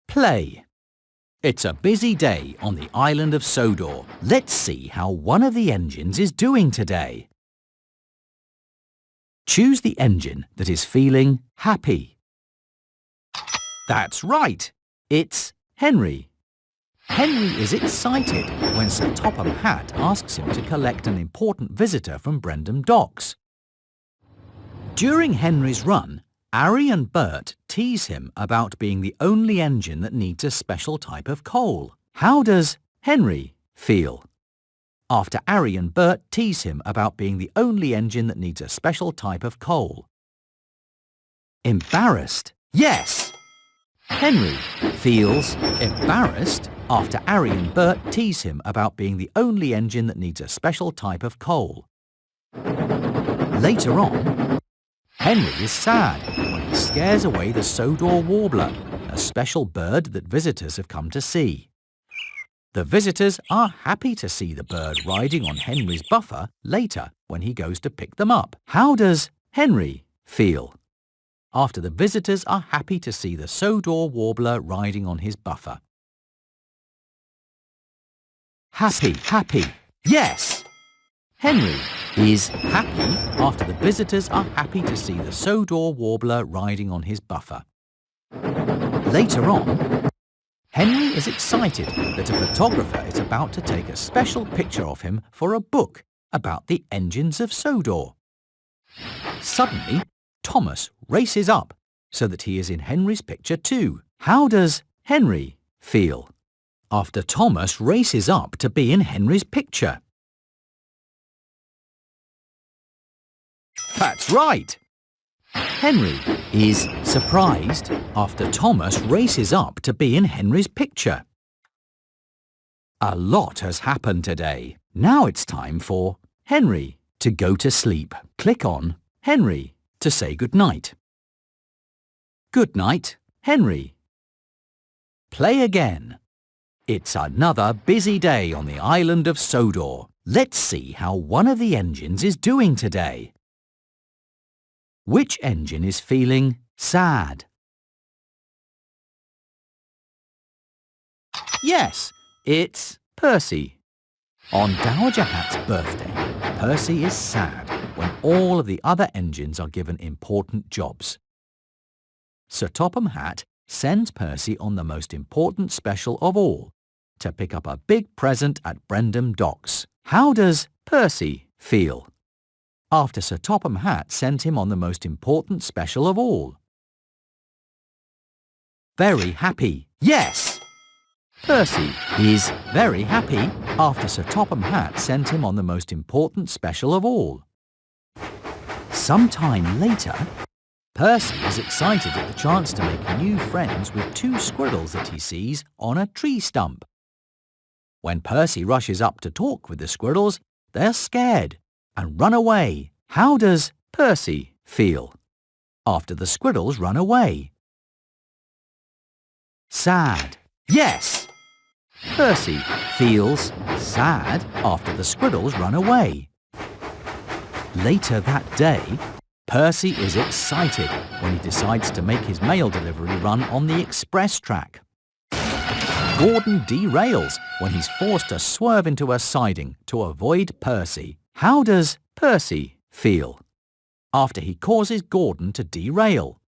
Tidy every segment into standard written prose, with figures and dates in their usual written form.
Play. It's a busy day on the island of Sodor. Let's see how one of the engines is doing today. Choose the engine that is feeling happy. That's right. It's Henry. Henry is excited when Sir Topham Hatt asks him to collect an important visitor from Brendam Docks. During Henry's run, Harry and Bert tease him about being the only engine that needs a special type of coal. How does Henry feel after Harry and Bert tease him about being the only engine that needs a special type of coal? Embarrassed. Yes! Henry feels embarrassed after Harry and Bert tease him about being the only engine that needs a special type of coal. Later on, Henry is sad when he scares away the Sodor warbler, a special bird that visitors have come to see. The visitors are happy to see the bird riding on Henry's buffer later when he goes to pick them up. How does Henry feel after the visitors are happy to see the Sodor warbler riding on his buffer? Happy, happy. Yes! Henry is happy after the visitors are happy to see the Sodor warbler riding on his buffer. Later on, Henry is excited that a photographer is about to take a special picture of him for a book about the engines of Sodor. Suddenly, Thomas races up so that he is in Henry's picture too. How does Henry feel after Thomas races up to be in Henry's picture? That's right! Henry is surprised after Thomas races up to be in Henry's picture. A lot has happened today. Now it's time for Henry to go to sleep. Click on Henry to say goodnight. Good night, Henry. Play again. It's another busy day on the island of Sodor. Let's see how one of the engines is doing today. Which engine is feeling sad? Yes, it's Percy. On Dowager Hatt's birthday, Percy is sad when all of the other engines are given important jobs. Sir Topham Hatt sends Percy on the most important special of all, to pick up a big present at Brendam Docks. How does Percy feel after Sir Topham Hatt sent him on the most important special of all? Very happy. Yes! Percy is very happy after Sir Topham Hatt sent him on the most important special of all. Sometime later, Percy is excited at the chance to make new friends with two squirrels that he sees on a tree stump. When Percy rushes up to talk with the squirrels, they're scared and run away. How does Percy feel after the squirrels run away? Sad. Yes! Percy feels sad after the squirrels run away. Later that day, Percy is excited when he decides to make his mail delivery run on the express track. Gordon derails when he's forced to swerve into a siding to avoid Percy. How does Percy feel after he causes Gordon to derail?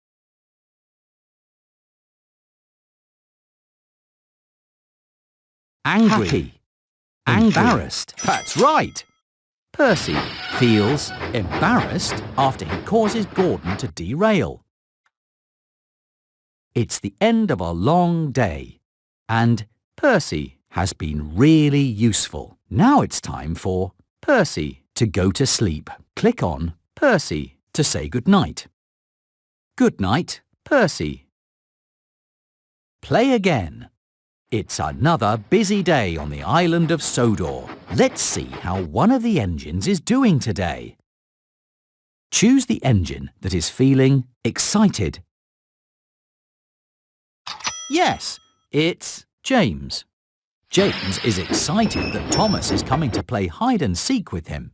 Angry. Happy. Embarrassed. That's right! Percy feels embarrassed after he causes Gordon to derail. It's the end of a long day, and Percy has been really useful. Now it's time for Percy to go to sleep. Click on Percy to say goodnight. Good night, Percy. Play again. It's another busy day on the island of Sodor. Let's see how one of the engines is doing today. Choose the engine that is feeling excited. Yes, it's James. James is excited that Thomas is coming to play hide and seek with him.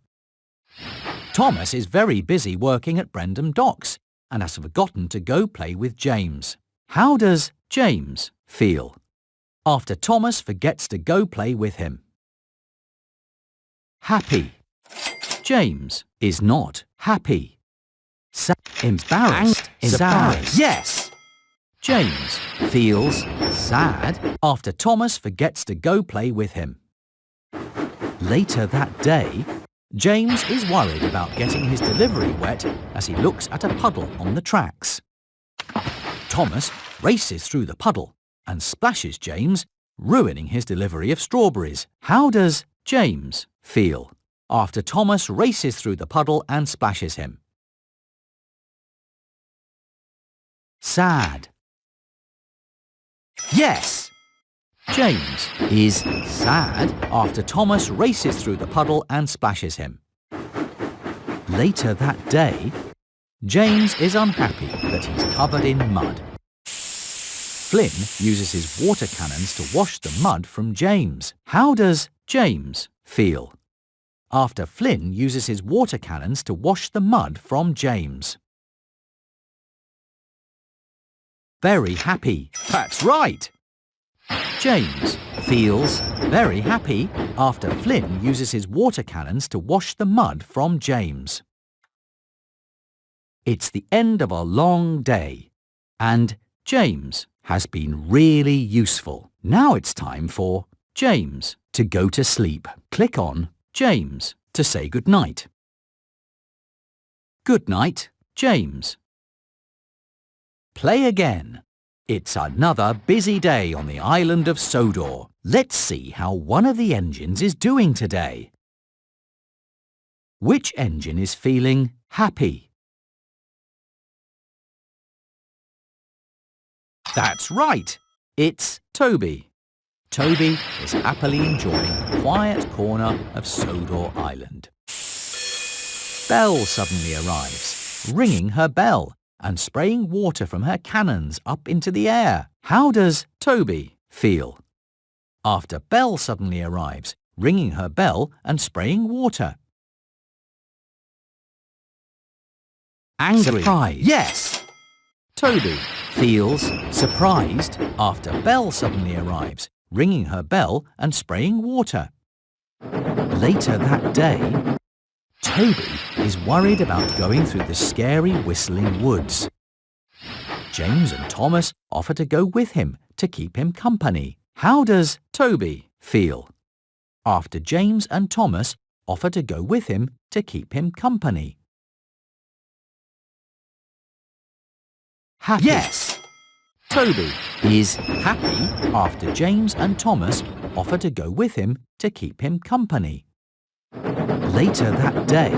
Thomas is very busy working at Brendam Docks and has forgotten to go play with James. How does James feel after Thomas forgets to go play with him? Happy. James is not happy. Embarrassed. Sad. Yes. James feels sad after Thomas forgets to go play with him. Later that day, James is worried about getting his delivery wet as he looks at a puddle on the tracks. Thomas races through the puddle and splashes James, ruining his delivery of strawberries. How does James feel after Thomas races through the puddle and splashes him? Sad. Yes. James is sad after Thomas races through the puddle and splashes him. Later that day, James is unhappy that he's covered in mud. Flynn uses his water cannons to wash the mud from James. How does James feel after Flynn uses his water cannons to wash the mud from James? Very happy. That's right. James feels very happy after Flynn uses his water cannons to wash the mud from James. It's the end of a long day, and James has been really useful. Now it's time for James to go to sleep. Click on James to say goodnight. Good night, James. Play again. It's another busy day on the island of Sodor. Let's see how one of the engines is doing today. Which engine is feeling happy? That's right. It's Toby. Toby is happily enjoying the quiet corner of Sodor Island. Belle suddenly arrives, ringing her bell and spraying water from her cannons up into the air. How does Toby feel after Belle suddenly arrives, ringing her bell and spraying water? Angry. Surprised. Yes. Toby feels surprised after Belle suddenly arrives, ringing her bell and spraying water. Later that day, Toby is worried about going through the scary whistling woods. James and Thomas offer to go with him to keep him company. How does Toby feel after James and Thomas offer to go with him to keep him company? Happy. Yes. Toby is happy after James and Thomas offer to go with him to keep him company. Later that day,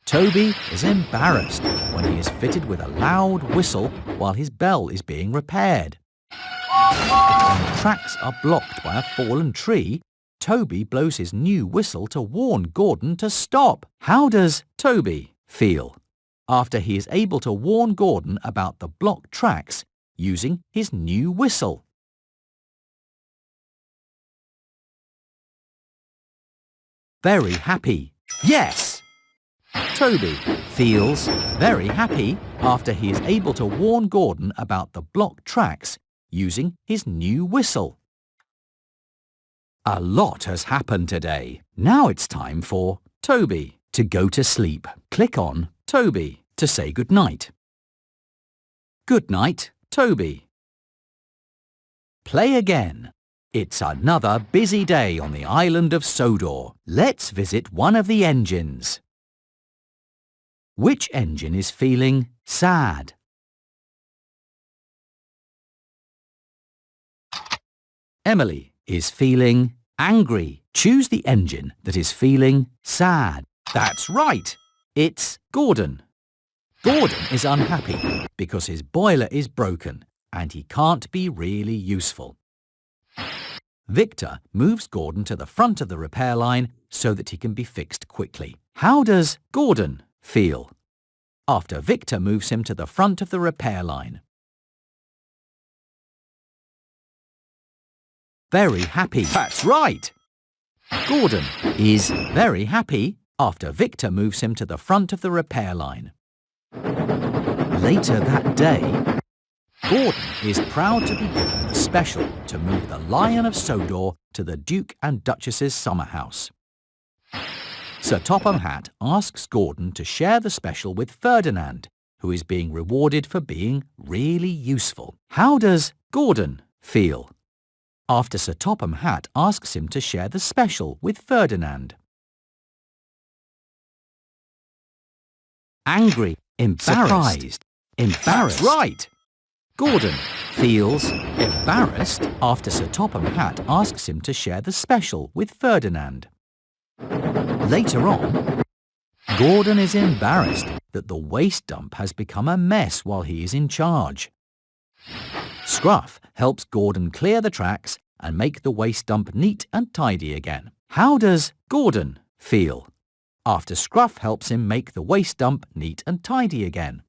Toby is embarrassed when he is fitted with a loud whistle while his bell is being repaired. When the tracks are blocked by a fallen tree, Toby blows his new whistle to warn Gordon to stop. How does Toby feel after he is able to warn Gordon about the blocked tracks using his new whistle? Very happy. Yes. Toby feels very happy after he is able to warn Gordon about the blocked tracks using his new whistle. A lot has happened today. Now it's time for Toby to go to sleep. Click on Toby to say goodnight. Good night, Toby. Play again. It's another busy day on the island of Sodor. Let's visit one of the engines. Which engine is feeling sad? Emily is feeling angry. Choose the engine that is feeling sad. That's right. It's Gordon. Gordon is unhappy because his boiler is broken and he can't be really useful. Victor moves Gordon to the front of the repair line so that he can be fixed quickly. How does Gordon feel after Victor moves him to the front of the repair line? Very happy. That's right. Gordon is very happy after Victor moves him to the front of the repair line. Later that day, Gordon is proud to be given the special to move the Lion of Sodor to the Duke and Duchess's summer house. Sir Topham Hatt asks Gordon to share the special with Ferdinand, who is being rewarded for being really useful. How does Gordon feel after Sir Topham Hatt asks him to share the special with Ferdinand? Angry, embarrassed, embarrassed. That's right! Gordon feels embarrassed after Sir Topham Hatt asks him to share the special with Ferdinand. Later on, Gordon is embarrassed that the waste dump has become a mess while he is in charge. Scruff helps Gordon clear the tracks and make the waste dump neat and tidy again. How does Gordon feel after Scruff helps him make the waste dump neat and tidy again?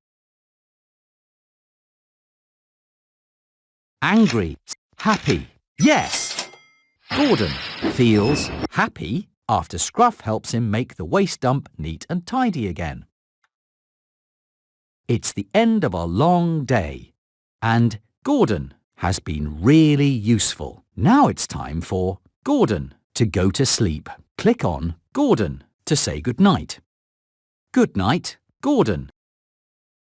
Angry, happy. Yes! Gordon feels happy after Scruff helps him make the waste dump neat and tidy again. It's the end of a long day, and Gordon has been really useful. Now it's time for Gordon to go to sleep. Click on Gordon to say goodnight. Good night, Gordon.